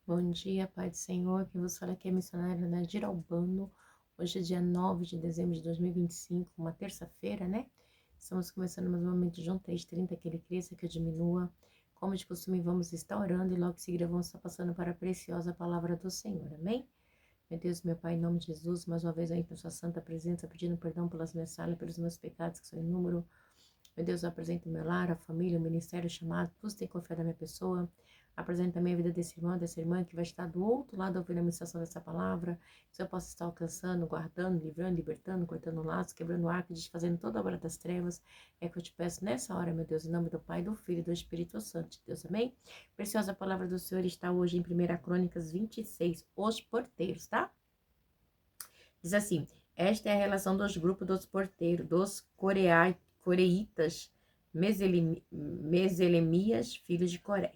Bom dia, Pai do Senhor. Quem vos fala aqui é a missionária Nadir Albano. Hoje é dia 9 de dezembro de 2025, uma terça-feira, né? Estamos começando mais um momento de João 3,30, que ele cresça, que eu diminua. Como de costume, vamos estar orando e logo em seguida vamos estar passando para a preciosa palavra do Senhor. Amém? Meu Deus, meu Pai, em nome de Jesus, mais uma vez aí para sua santa presença, pedindo perdão pelas minhas falhas, pelos meus pecados, que são em número. Meu Deus, eu apresento o meu lar, a família, o ministério, o chamado, tudo tem confiado na minha pessoa. Apresento também a vida desse irmão, dessa irmã que vai estar do outro lado ouvindo a ministração dessa palavra. Que eu possa estar alcançando, guardando, livrando, libertando, cortando laços, quebrando arco, desfazendo toda a obra das trevas. É que eu te peço nessa hora, meu Deus, em nome do Pai, do Filho e do Espírito Santo de Deus. Amém? Preciosa palavra do Senhor está hoje em 1 Crônicas 26, os porteiros, tá? Diz assim: esta é a relação dos grupos dos porteiros, dos coreitas, Meselemias, filhos de Coré,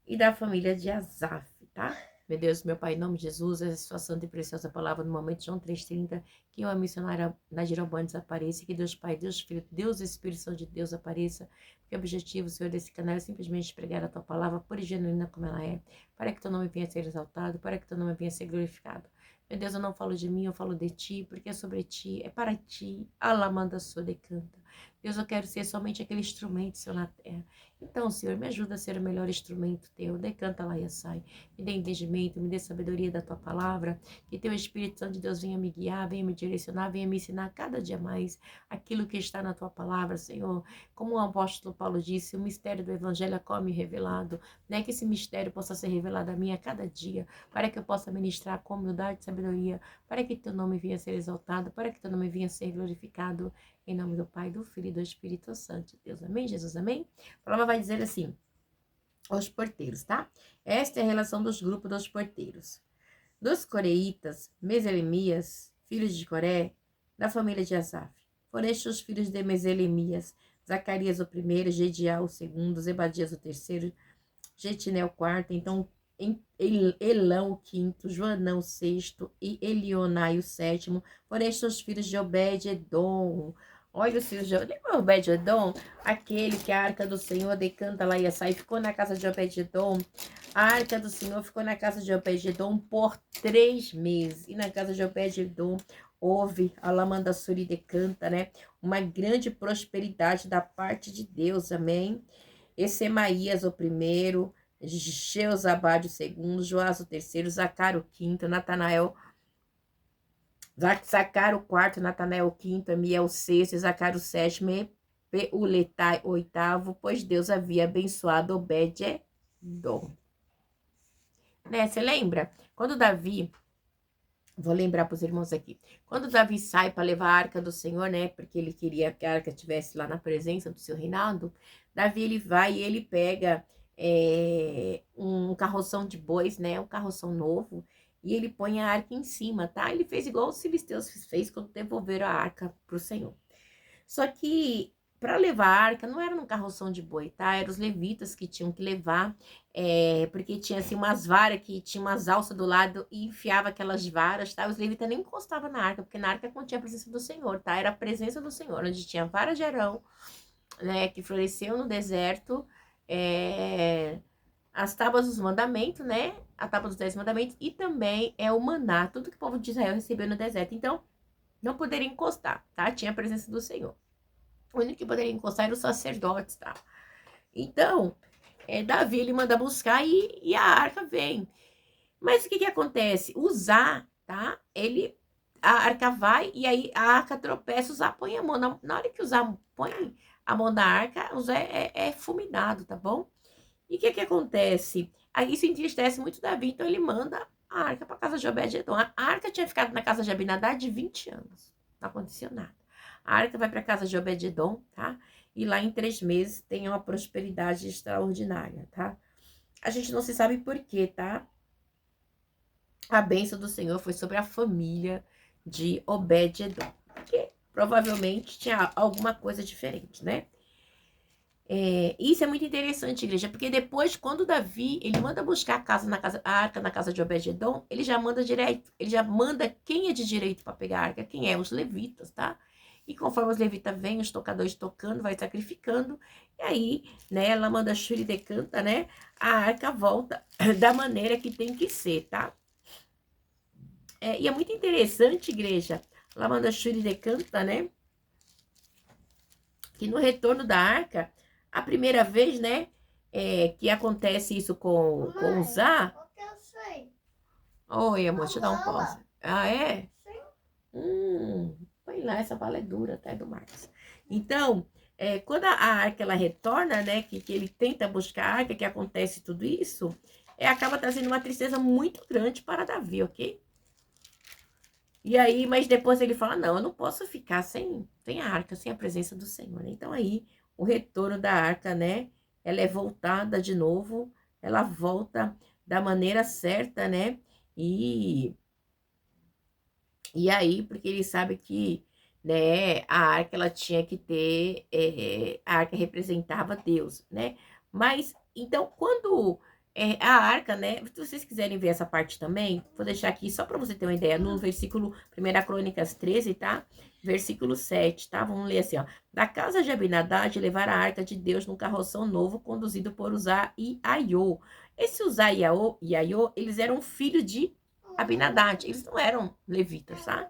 e da família de Asaf, tá? Meu Deus, meu Pai, em nome de Jesus, essa sua santa e preciosa palavra no momento de João 3,30, que uma missionária Nadir Albano apareça, que Deus Pai, Deus Filho, Deus Espírito Santo de Deus apareça, porque o objetivo, Senhor, desse canal é simplesmente pregar a tua palavra pura e genuína como ela é, para que teu nome venha a ser exaltado, para que teu nome venha a ser glorificado. Meu Deus, eu não falo de mim, eu falo de ti, porque é sobre ti, é para ti. Alamanda sua decanta. Deus, eu quero ser somente aquele instrumento, Senhor, na terra. Então, Senhor, me ajuda a ser o melhor instrumento teu. Decanta lá e sai. Me dê entendimento, me dê sabedoria da tua palavra. Que teu Espírito Santo de Deus venha me guiar, venha me direcionar, venha me ensinar cada dia mais aquilo que está na tua palavra, Senhor. Como o apóstolo Paulo disse, o mistério do evangelho é como revelado, né? Que esse mistério possa ser revelado a mim a cada dia, para que eu possa ministrar com humildade e sabedoria, para que teu nome venha a ser exaltado, para que teu nome venha a ser glorificado, em nome do Pai, do Filho e do Espírito Santo. Deus, amém, Jesus, amém? A palavra vai dizer assim, os porteiros, tá? Esta é a relação dos grupos dos porteiros. Dos coreitas, Meselemias, filhos de Coré, da família de Asaf. Foram estes os filhos de Meselemias, Zacarias o primeiro, Gedial o segundo, Zebadias o terceiro, Jetinel o quarto, então Elão o quinto, Joanão o sexto e Elionai o sétimo. Foram estes os filhos de Obed-edom. Olha os filhos de Obed-edom, aquele que a arca do Senhor decanta lá e sai, ficou na casa de Obed-edom. A arca do Senhor ficou na casa de Obed-edom por 3 meses. E na casa de Obed-edom houve, a Lamanda Suri decanta, né? Uma grande prosperidade da parte de Deus, amém? Essemaías o primeiro, Jeozabade o segundo, Joás o terceiro, Zacaro o quinto, Natanael, Zacaro o quarto, Natanael o quinto, Amiel o sexto, Zacaro o sétimo, e Peuletai o oitavo, pois Deus havia abençoado Obed-edom. Né, você lembra? Quando Davi, vou lembrar para os irmãos aqui, quando Davi sai para levar a arca do Senhor, né, porque ele queria que a arca estivesse lá na presença do seu reinado, Davi ele vai e ele pega um carroção de bois, né, um carroção novo, e ele põe a arca em cima, tá? Ele fez igual os filisteus fez quando devolveram a arca para o Senhor. Só que para levar a arca não era num carroção de boi, tá? Eram os levitas que tinham que levar, porque tinha assim umas varas que tinha umas alças do lado e enfiava aquelas varas, tá? Os levitas nem encostavam na arca, porque na arca continha a presença do Senhor, tá? Era a presença do Senhor, onde tinha vara de Arão, né? Que floresceu no deserto, as tábuas dos mandamentos, né? A tábua dos 10 mandamentos e também o maná, tudo que o povo de Israel recebeu no deserto. Então, não poderia encostar, tá? Tinha a presença do Senhor. O único que poderia encostar era os sacerdotes, tá? Então, Davi, ele manda buscar e a arca vem. Mas o que acontece? Uzá, tá? A arca vai e aí a arca tropeça, Uzá põe a mão. Na hora que Uzá põe a mão na arca, Uzá é fulminado, tá bom? E o que acontece? Aí isso entristece muito Davi, então ele manda a arca para casa de Obed-edom. A arca tinha ficado na casa de Abinadá de 20 anos. Não aconteceu nada. A arca vai para a casa de Obed-edom, tá? E lá em 3 meses tem uma prosperidade extraordinária, tá? A gente não se sabe por quê, tá? A bênção do Senhor foi sobre a família de Obed-edom. Porque provavelmente tinha alguma coisa diferente, né? Isso é muito interessante, igreja, porque depois, quando Davi, ele manda buscar a arca na casa de Obed-edom, ele já manda direito, ele já manda quem é de direito para pegar a arca, quem é? Os levitas, tá? E conforme os levitas vêm, os tocadores tocando, vai sacrificando. E aí, né, ela manda Shuri decanta, né? A arca volta da maneira que tem que ser, tá? E é muito interessante, igreja. Lamanda Shuri decanta, né? Que no retorno da arca, a primeira vez, né? Que acontece isso com o Zá. Oi, amor, deixa eu dar um pause. Ah, é? Põe lá, essa bala é dura, até do Marcos. Então, quando a arca ela retorna, né? Que ele tenta buscar a arca, que acontece tudo isso, acaba trazendo uma tristeza muito grande para Davi, ok? E aí, mas depois ele fala, não, eu não posso ficar sem a arca, sem a presença do Senhor. Então aí, o retorno da arca, né? Ela é voltada de novo, ela volta da maneira certa, né? E aí, porque ele sabe que, né, a arca, ela tinha que ter, a arca representava Deus, né? Mas, então, quando a arca, né, se vocês quiserem ver essa parte também, vou deixar aqui só para você ter uma ideia, no versículo 1 Crônicas 13, tá? Versículo 7, tá? Vamos ler assim, ó. Da casa de Abinadad, levar a arca de Deus num carroção novo, conduzido por Uzá e Aiô. Esse Uzá e Aiô, eles eram filhos de Abinadad, eles não eram levitas, tá?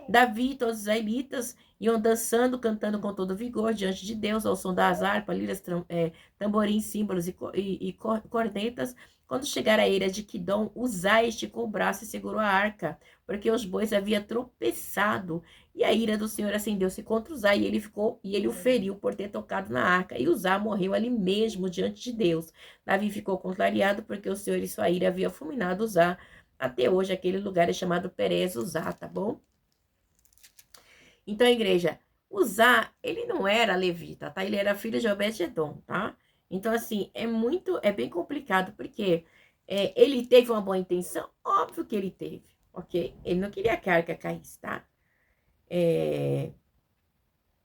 Davi e todos os israelitas iam dançando, cantando com todo vigor diante de Deus, ao som das harpas, liras, tamborins, símbolos e cornetas. Quando chegaram à eira de Quidom, Uzai esticou o braço e segurou a arca, porque os bois haviam tropeçado. E a ira do Senhor acendeu-se contra Uzai, e ele o feriu por ter tocado na arca. E Uzai morreu ali mesmo, diante de Deus. Davi ficou contrariado, porque o Senhor e sua ira havia fulminado Uzai. Até hoje, aquele lugar é chamado Perez Uzá, tá bom? Então, igreja, Uzá, ele não era levita, tá? Ele era filho de Obed-edom, tá? Então, assim, é bem complicado, porque ele teve uma boa intenção? Óbvio que ele teve, ok? Ele não queria que a arca caísse, tá?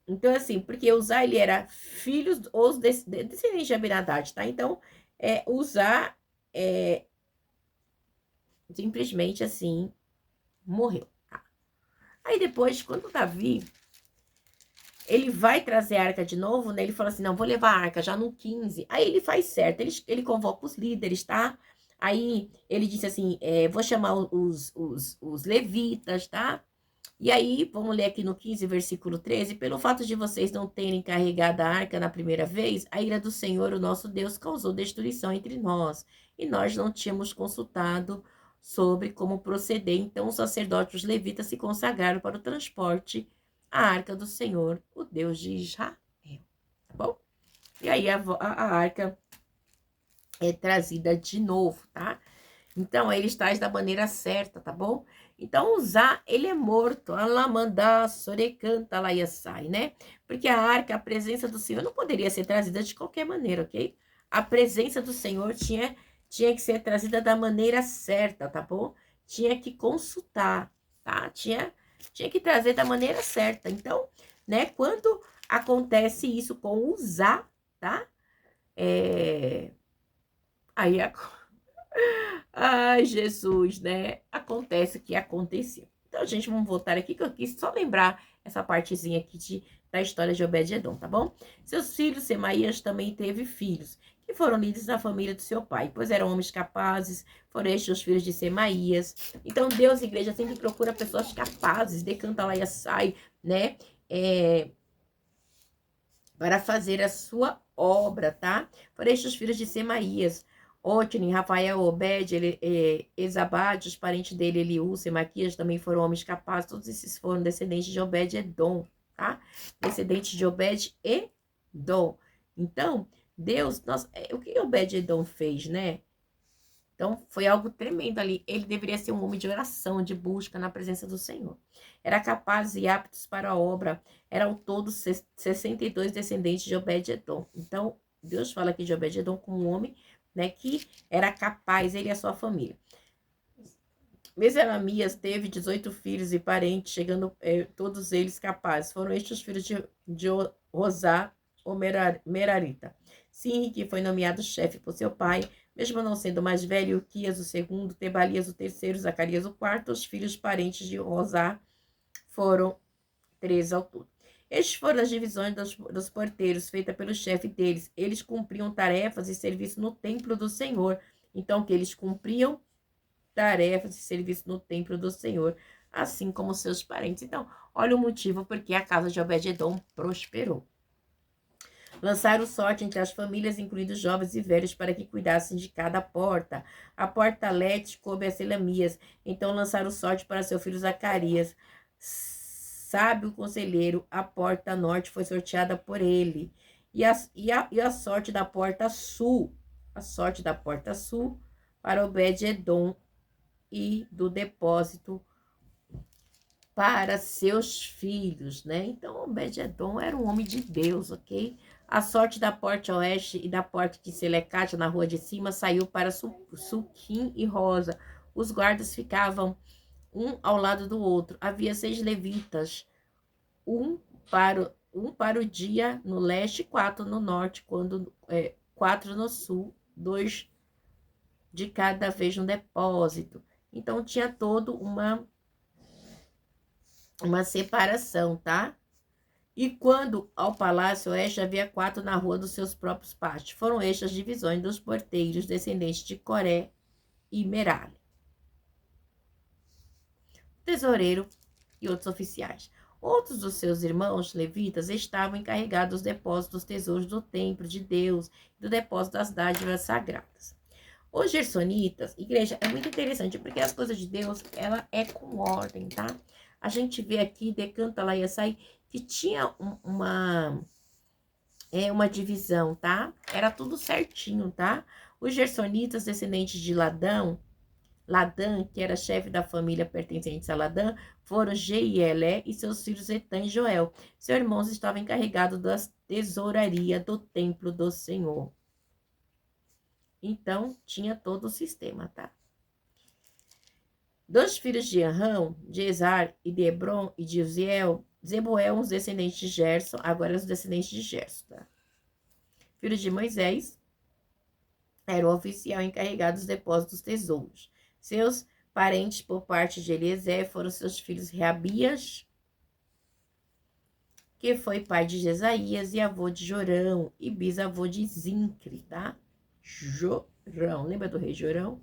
Então, assim, porque Uzá, ele era filho, os descendentes de Abinadad, tá? Então, Uzá, simplesmente, assim, morreu, tá? Aí depois, quando Davi, ele vai trazer a arca de novo, né? Ele fala assim, não, vou levar a arca já no 15. Aí ele faz certo, ele convoca os líderes, tá? Aí ele disse assim, vou chamar os levitas, tá? E aí, vamos ler aqui no 15, versículo 13. Pelo fato de vocês não terem carregado a arca na primeira vez, a ira do Senhor, o nosso Deus, causou destruição entre nós. E nós não tínhamos consultado sobre como proceder. Então, os sacerdotes, os levitas, se consagraram para o transporte a arca do Senhor, o Deus de Israel. Tá bom? E aí, a arca é trazida de novo, tá? Então, ele está da maneira certa, tá bom? Então, Uzá, ele é morto. Alamandá, sorecanta, laiaçai, né? Porque a arca, a presença do Senhor, não poderia ser trazida de qualquer maneira, ok? A presença do Senhor tinha que ser trazida da maneira certa, tá bom? Tinha que consultar, tá? Tinha que trazer da maneira certa. Então, né, quando acontece isso com Uzá, tá? Aí ai, Jesus, né? Acontece o que aconteceu. Então, gente, vamos voltar aqui, que eu quis só lembrar essa partezinha aqui da história de Obed-edom, tá bom? Seus filhos, Semaías, também teve filhos, que foram líderes da família do seu pai, pois eram homens capazes, foram estes os filhos de Semaías. Então, Deus, igreja, sempre procura pessoas capazes, decanta lá e sai, né? Para fazer a sua obra, tá? Foram estes os filhos de Semaías, Otni, Rafael, Obed, Ezabade, os parentes dele, Eliú, Semaquias, também foram homens capazes. Todos esses foram descendentes de Obed-edom, tá? Descendentes de Obed-edom. Então, Deus, o que Obed-edom fez, né? Então, foi algo tremendo ali. Ele deveria ser um homem de oração, de busca na presença do Senhor. Era capaz e aptos para a obra. Eram todos 62 descendentes de Obed-edom. Então, Deus fala aqui de Obed-edom como um homem, né, que era capaz, ele e a sua família. Meselamias teve 18 filhos e parentes, chegando todos eles capazes. Foram estes os filhos de Rosá, ou Merarita. Sim, que foi nomeado chefe por seu pai, mesmo não sendo mais velho, Uquias o segundo, Tebalias o terceiro, Zacarias o quarto, os filhos parentes de Rosá foram 3 ao todo. Estes foram as divisões dos porteiros, feitas pelo chefe deles. Eles cumpriam tarefas e serviço no templo do Senhor. Então, que eles cumpriam tarefas e serviço no templo do Senhor, assim como seus parentes. Então, olha o motivo porque a casa de Obed-edom prosperou. Lançaram sorte entre as famílias, incluindo jovens e velhos, para que cuidassem de cada porta. A porta leste coube a Selamias. Então lançaram sorte para seu filho Zacarias. Sábio conselheiro, a porta norte foi sorteada por ele. E a sorte da porta sul, para Obed-edom e do depósito para seus filhos, né? Então, Obed-edom era um homem de Deus, ok? A sorte da porta oeste e da porta de Selecate, na rua de cima, saiu para Suquim e Rosa. Os guardas ficavam um ao lado do outro. Havia 6 levitas, um para o dia no leste, 4 no norte, 4 no sul, 2 de cada vez no depósito. Então, tinha todo uma separação, tá? E quando ao palácio oeste havia 4 na rua dos seus próprios pátios. Foram estas divisões dos porteiros, descendentes de Coré e Merali. Tesoureiro e outros oficiais. Outros dos seus irmãos levitas estavam encarregados dos depósitos dos tesouros do templo de Deus e do depósito das dádivas sagradas. Os gersonitas, igreja, é muito interessante, porque as coisas de Deus, ela é com ordem, tá? A gente vê aqui, decanta lá e açaí, que tinha uma divisão, tá? Era tudo certinho, tá? Os gersonitas, descendentes de Ladã, que era chefe da família pertencente a Ladã, foram Jeielé e seus filhos Etã e Joel. Seus irmãos estavam encarregados da tesouraria do templo do Senhor. Então, tinha todo o sistema, tá? Dos filhos de Arão, de Esar e de Hebron e de Uziel, Zebuel, os descendentes de Gerson, agora os descendentes de Gerson, tá? Filho de Moisés, era o oficial encarregado dos depósitos dos tesouros. Seus parentes por parte de Eliezer foram seus filhos Reabias, que foi pai de Jesaías e avô de Jorão e bisavô de Zincre, tá? Jorão, lembra do rei Jorão?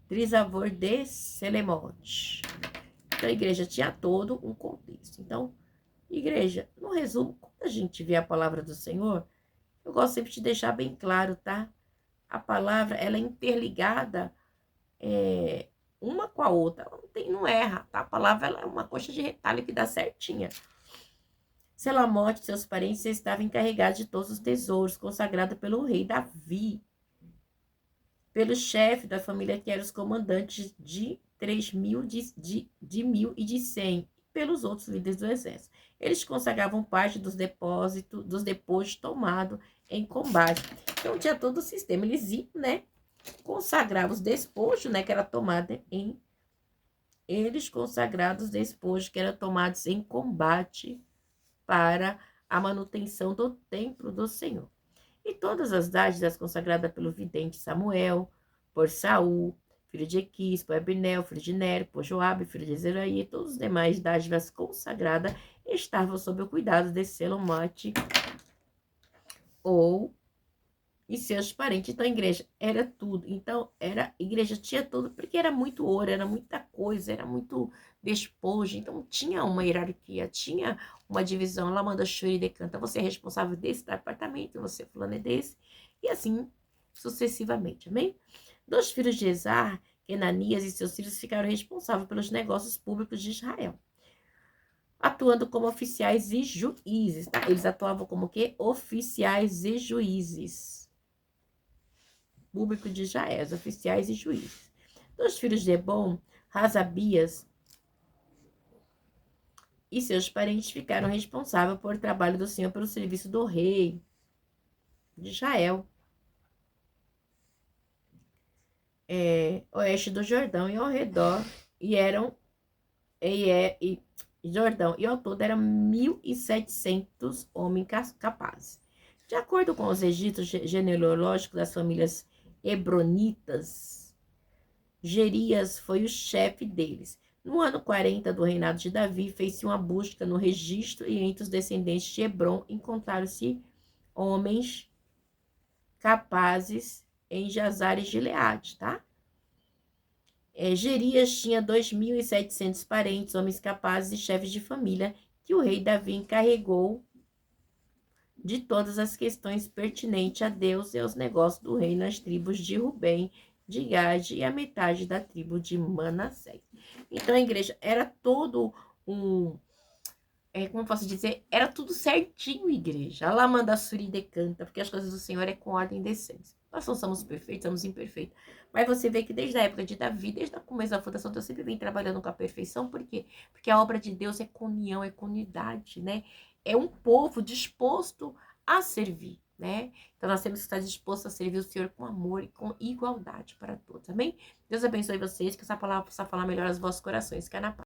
Trisavô de Selemote. Então, a igreja tinha todo um contexto. Então, igreja, no resumo, quando a gente vê a palavra do Senhor, eu gosto sempre de deixar bem claro, tá? A palavra, ela é interligada uma com a outra. Ela não erra, tá? A palavra, ela é uma coxa de retalho que dá certinha. Selamote e seus parentes estavam encarregados de todos os tesouros, consagrados pelo rei Davi, pelo chefe da família, que eram os comandantes de 3.000, de 1.000 e de 100, pelos outros líderes do exército. Eles consagravam parte dos depósitos tomados em combate. Então, tinha todo o sistema. Eles iam, né, consagravam os despojos, né, que era tomado em... Eles consagravam os despojos que eram tomados em combate para a manutenção do templo do Senhor. E todas as dádivas consagradas pelo vidente Samuel, por Saul, filho de Equis, por Abinel, filho de Ner, por Joabe, filho de Zeraí, e todos os demais dádivas consagradas estavam sob o cuidado de Selomote e seus parentes. Então, a igreja era tudo. Então, a igreja tinha tudo, porque era muito ouro, era muita coisa, era muito despojo. Então, tinha uma hierarquia, tinha uma divisão. Ela manda chore e decanta. Você é responsável desse departamento, você fulano é desse. E assim, sucessivamente, amém? Dos filhos de Esar, Kenanias e seus filhos ficaram responsáveis pelos negócios públicos de Israel, atuando como oficiais e juízes, tá? Eles atuavam como o quê? Oficiais e juízes. Público de Israel, oficiais e juízes. Dos filhos de Ebom, Razabias e seus parentes ficaram responsáveis por trabalho do Senhor pelo serviço do rei de Israel, oeste do Jordão e ao redor, Jordão, e ao todo eram 1.700 homens capazes. De acordo com os registros genealógicos das famílias hebronitas, Gerias foi o chefe deles. No ano 40 do reinado de Davi, fez-se uma busca no registro e entre os descendentes de Hebron encontraram-se homens capazes em Jazar e Gileade, tá? Gerias tinha 2.700 parentes, homens capazes e chefes de família, que o rei Davi encarregou de todas as questões pertinentes a Deus e aos negócios do rei nas tribos de Rubem, de Gade e a metade da tribo de Manassés. Então a igreja era todo um... como eu posso dizer? Era tudo certinho, igreja. Alá manda suri decanta, porque as coisas do Senhor é com ordem e decência. Nós não somos perfeitos, somos imperfeitos. Mas você vê que desde a época de Davi, desde o começo da fundação, Deus sempre vem trabalhando com a perfeição. Por quê? Porque a obra de Deus é com união, é com unidade, né? É um povo disposto a servir, né? Então nós temos que estar dispostos a servir o Senhor com amor e com igualdade para todos, amém? Deus abençoe vocês, que essa palavra possa falar melhor aos vossos corações. Que é na paz.